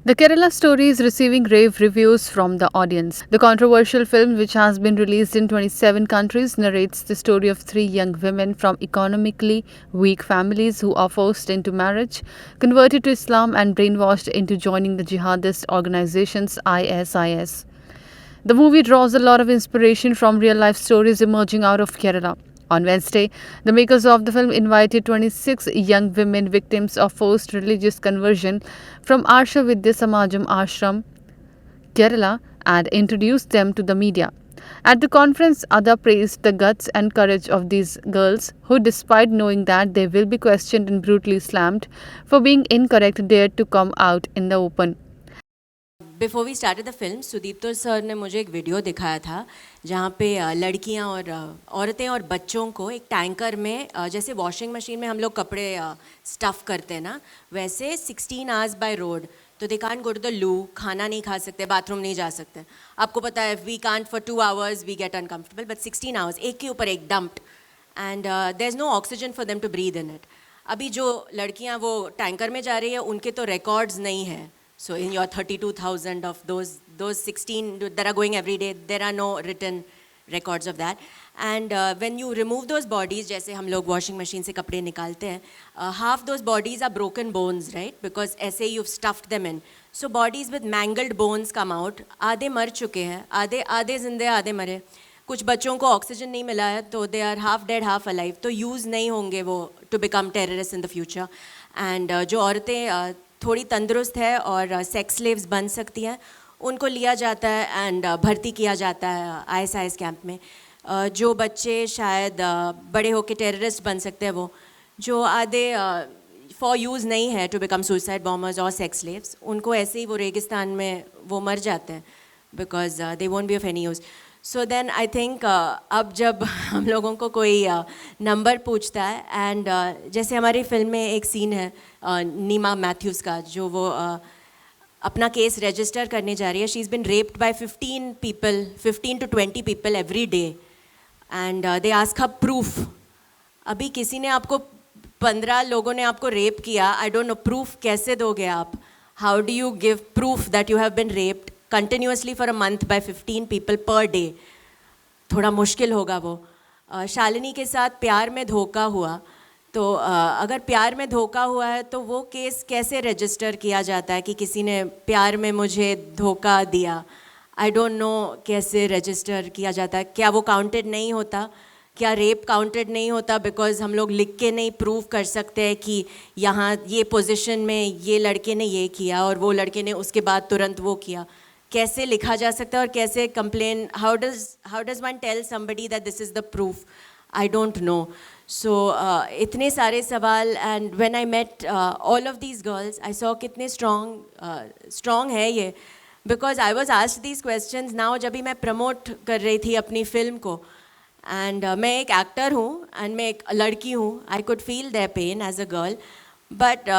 The Kerala story is receiving rave reviews from the audience. The controversial film, which has been released in 27 countries, narrates the story of three young women from economically weak families who are forced into marriage, converted to Islam, and brainwashed into joining the jihadist organizations ISIS. The movie draws a lot of inspiration from real life stories emerging out of Kerala. On Wednesday, the makers of the film invited 26 young women victims of forced religious conversion from Arsha Vidya Samajam Ashram, Kerala, and introduced them to the media. At the conference, Ada praised the guts and courage of these girls who, despite knowing that they will be questioned and brutally slammed for being incorrect, dared to come out in the open. Before we started the film Sudipto sir ने मुझे एक video दिखाया था जहाँ पे लड़कियाँ और औरतें और बच्चों को एक टैंकर में जैसे वॉशिंग मशीन में हम लोग कपड़े स्टफ़ करते हैं ना, वैसे 16 आवर्स बाय रोड, तो they can't go to the loo, खाना नहीं खा सकते, बाथरूम नहीं जा सकते. आपको पता है we can't for 2 hours we get uncomfortable, but 16 hours एक के ऊपर एक dumped, and there is no oxygen for them to breathe in it. अभी जो लड़कियाँ वो टैंकर में जा रही है उनके तो रिकॉर्ड्स नहीं है. So in your 32,000 of those 16 that are going every day, there are no written records of that. And when you remove those bodies, जैसे हम लोग washing machine से कपड़े निकालते हैं, half those bodies are broken bones, right? Because ऐसे you've stuffed them in. So bodies with mangled bones come out. आधे मर चुके हैं, आधे जिंदे, आधे मरे. कुछ बच्चों को ऑक्सीजन नहीं मिला है तो they are half dead half alive, तो यूज़ नहीं होंगे वो to become terrorist in the future. And जो औरतें थोड़ी तंदुरुस्त है और सेक्स स्लेव्स बन सकती हैं, उनको लिया जाता है एंड भर्ती किया जाता है ISIS कैंप में. जो बच्चे शायद बड़े होकर टेररिस्ट बन सकते हैं, वो जो आधे फॉर यूज़ नहीं है टू बिकम सुसाइड बॉम्बर्स और सेक्स स्लेव्स, उनको ऐसे ही वो रेगिस्तान में वो मर जाते हैं because they won't be of any use. So then I think अब जब हम लोगों को कोई नंबर पूछता है एंड जैसे हमारी फिल्म में एक सीन है नीमा मैथ्यूज़ का, जो वो अपना केस रजिस्टर करने जा रही है. She is been raped by 15 to 20 people every day and they ask her proof. अभी किसी ने आपको 15 लोगों ने आपको रेप किया, आई डोंट नो प्रूफ कैसे दोगे आप. How do you give proof that you have been raped continuously for a month by 15 people per day? थोड़ा मुश्किल होगा वो. शालिनी के साथ प्यार में धोखा हुआ, तो अगर प्यार में धोखा हुआ है तो वो केस कैसे रजिस्टर किया जाता है कि किसी ने प्यार में मुझे धोखा दिया? आई डोंट नो कैसे रजिस्टर किया जाता है. क्या वो काउंटेड नहीं होता? क्या रेप काउंटेड नहीं होता बिकॉज हम लोग लिख के नहीं प्रूव कर सकते हैं कि यहाँ ये पोजीशन में ये लड़के ने ये किया और वो लड़के ने उसके बाद तुरंत वो किया? कैसे लिखा जा सकता है और कैसे complain, how does one tell somebody that this is the proof? I don't know. So इतने सारे सवाल, and when I met all of these girls I saw कितने स्ट्रॉन्ग है ये, because I was asked these questions now जब भी मैं promote कर रही थी अपनी फिल्म को. एंड मैं एक एक्टर हूँ एंड मैं एक लड़की हूँ. I could feel their pain as a girl, but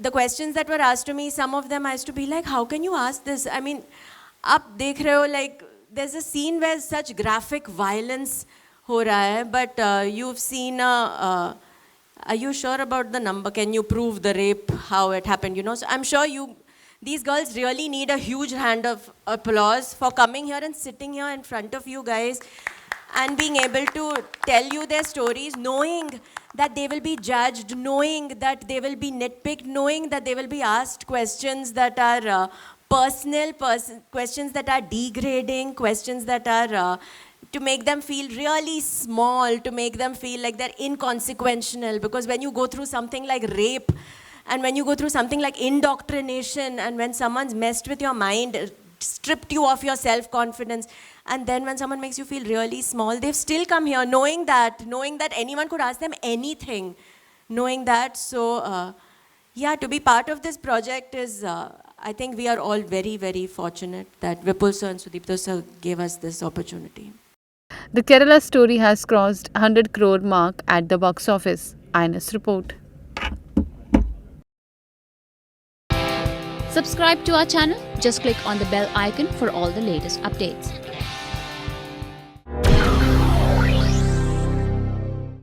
the questions that were asked to me, some of them I used to be like, how can you ask this? I mean, आप देख रहे हो, like there's a scene where such graphic violence हो रहा है, but you've seen are you sure about the number? Can you prove the rape, how it happened, you know? So I'm sure these girls really need a huge hand of applause for coming here and sitting here in front of you guys and being able to tell you their stories, knowing that they will be judged, knowing that they will be nitpicked, knowing that they will be asked questions that are personal, questions that are degrading, questions that are to make them feel really small, to make them feel like they're inconsequential. Because when you go through something like rape, and when you go through something like indoctrination, and when someone's messed with your mind, stripped you of your self-confidence, and then when someone makes you feel really small, they've still come here knowing that anyone could ask them anything, knowing that. So yeah, to be part of this project is, I think we are all very, very fortunate that Vipul sir and Sudipto sir gave us this opportunity. The Kerala story has crossed 100 crore mark at the box office. INS report. Subscribe to our channel. Just click on the bell icon for all the latest updates.